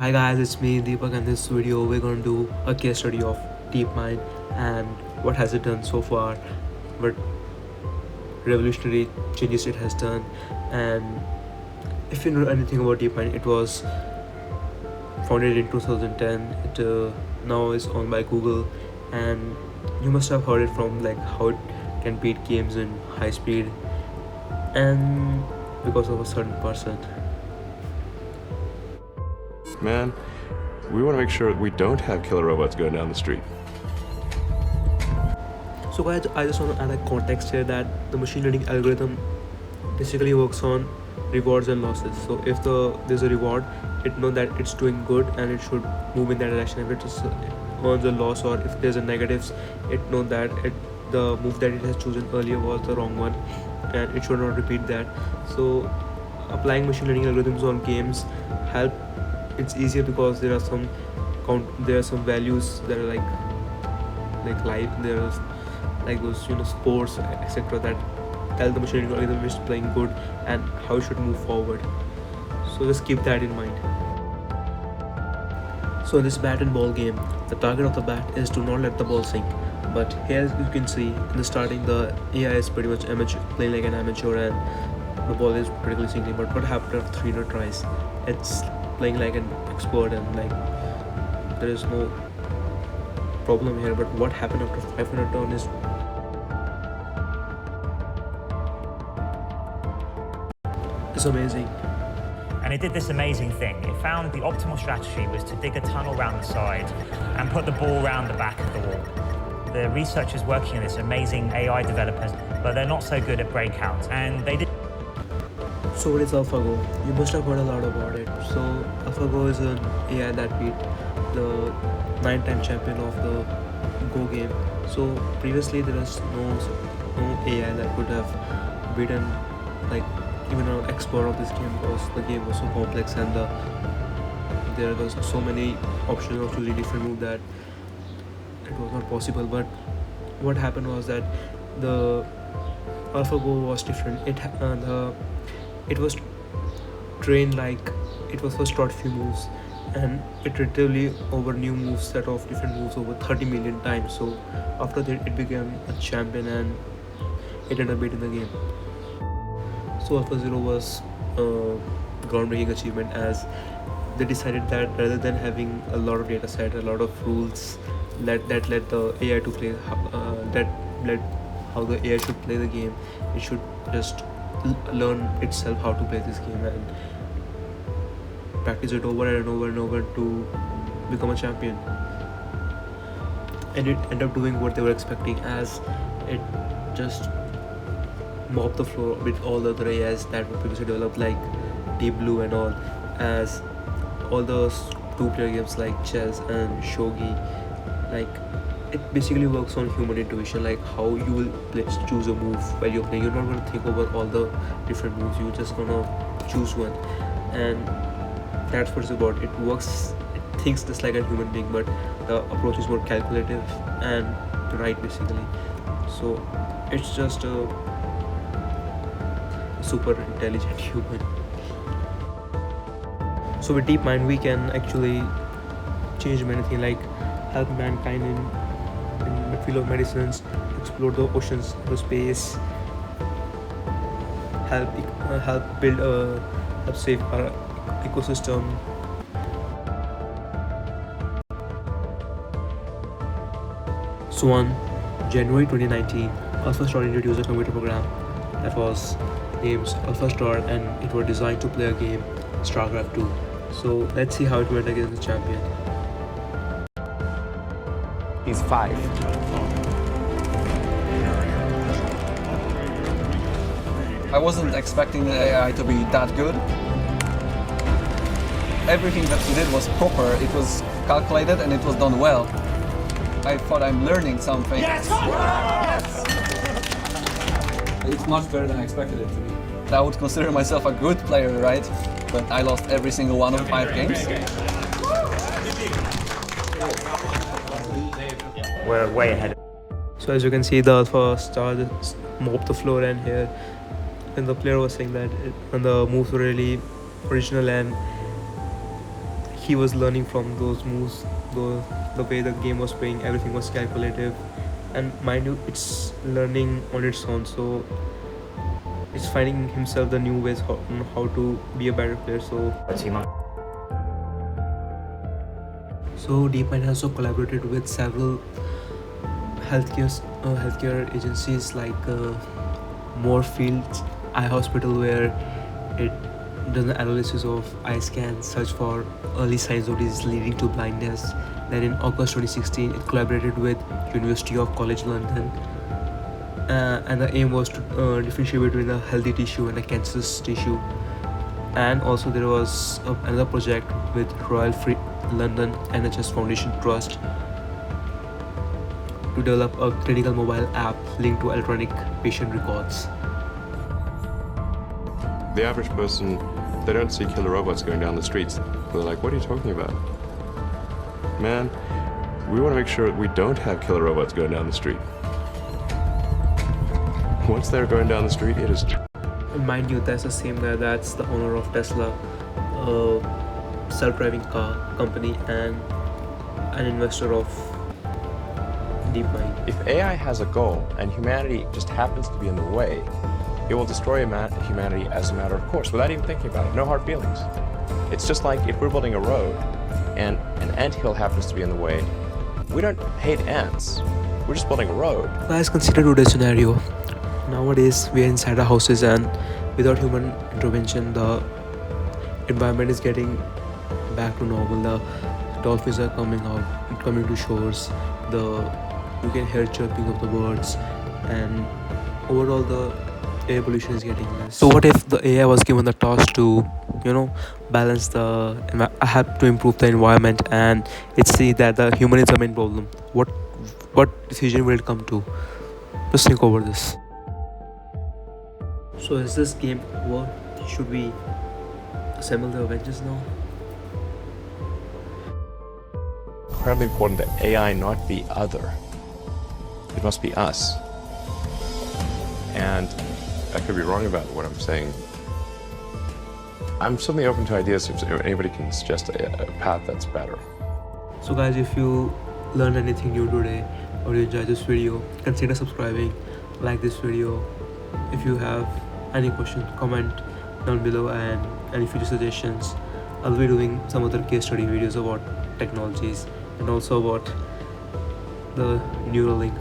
Hi guys, it's me Deepak, and this video we're going to do a case study of DeepMind and what has it done so far, what revolutionary changes it has done. And if you know anything about DeepMind, it was founded in 2010. It now is owned by Google, and you must have heard it from like how it can beat games in high speed and because of a certain person. Man, we want to make sure we don't have killer robots going down the street. So guys, I just want to add a context here that the machine learning algorithm basically works on rewards and losses. So if there's a reward, it knows that it's doing good and it should move in that direction. If it earns a loss or if there's a negatives, it knows that the move that it has chosen earlier was the wrong one and it should not repeat that. So applying machine learning algorithms on games help. It's easier because there are some values that are like life. There's like those sports, etc., that tell the machine learning algorithm is playing good and how it should move forward. So just keep that in mind. So in this bat and ball game, the target of the bat is to not let the ball sink. But here you can see in the starting, the AI is pretty much playing like an amateur, and the ball is particularly sinking. But what happened after 300 tries? It's playing like an expert, and like there is no problem here. But what happened after 500 turn is amazing. And it did this amazing thing. It found the optimal strategy was to dig a tunnel around the side and put the ball around the back of the wall. The researchers working on this are amazing AI developers, but they're not so good at breakouts. And they did. So what is AlphaGo? You must have heard a lot about it. So AlphaGo is an AI that beat the 9-time champion of the Go game. So previously there was no AI that could have beaten like even an expert of this game because the game was so complex and there was so many options of choosing different move that it was not possible. But what happened was that the AlphaGo was different. It was trained like it was first taught few moves and iteratively over new moves set of different moves over 30 million times. So after that it became a champion and it ended up beating the game. So AlphaZero was a groundbreaking achievement as they decided that rather than having a lot of data set, a lot of rules that let the AI to play, that let how the AI should play the game, it should just learn itself how to play this game and practice it over and over and over to become a champion. And it ended up doing what they were expecting as it just mop the floor with all the other AIs that were previously developed like Deep Blue and all, as all those two-player games like chess and shogi, like it basically works on human intuition, like how you will choose a move while you're playing. You're not going to think over all the different moves, you're just gonna choose one, and that's what it's about. It works, it thinks just like a human being, but the approach is more calculative and right basically. So it's just a super intelligent human. So with DeepMind we can actually change many things, like help mankind in the field of medicines, explore the oceans, the space, help build help save our ecosystem. So on January 2019, AlphaStar introduced a computer program that was named AlphaStar, and it was designed to play a game, StarCraft 2. So let's see how it went against the champion. He's 5. I wasn't expecting the AI to be that good. Everything that he did was proper, it was calculated and it was done well. I thought I'm learning something. Yes! Yes! It's much better than I expected it to be. I would consider myself a good player, right? But I lost every single one of 5 games. We're way ahead. So as you can see, the Alpha Star just mopped the floor, and here, and the player was saying that and the moves were really original and he was learning from those moves, the way the game was playing, everything was calculative, and mind you, it's learning on its own. So it's finding himself the new ways how to be a better player. So DeepMind has also collaborated with several healthcare agencies like Moorfields Eye Hospital, where it does an analysis of eye scans, search for early signs of disease leading to blindness. Then in August 2016, it collaborated with University of College London, and the aim was to differentiate between a healthy tissue and a cancerous tissue. And also there was another project with Royal Free London NHS Foundation Trust to develop a clinical mobile app linked to electronic patient records. The average person, they don't see killer robots going down the streets. They're like, what are you talking about? Man, we want to make sure that we don't have killer robots going down the street. Once they're going down the street, it is... And mind you, that's the same guy that's the owner of Tesla, a self-driving car company, and an investor of DeepMind. If AI has a goal and humanity just happens to be in the way, it will destroy humanity as a matter of course, without even thinking about it. No hard feelings. It's just like if we're building a road and an anthill happens to be in the way, we don't hate ants. We're just building a road. Guys, consider today's scenario. Nowadays, we are inside our houses, and without human intervention, the environment is getting back to normal. The dolphins are coming to shores. You can hear chirping of the birds, and overall the air pollution is getting less. So what if the AI was given the task to, balance I have to improve the environment, and it see that the human is the main problem? What decision will it come to? Just think over this. So is this game over? Should we assemble the Avengers now? Incredibly important that AI not be other. It must be us. And I could be wrong about what I'm saying. I'm certainly open to ideas if anybody can suggest a path that's better. So guys, if you learned anything new today or you enjoyed this video, consider subscribing, like this video. If you have any question, comment down below, and any future suggestions. I'll be doing some other case study videos about technologies and also about the Neuralink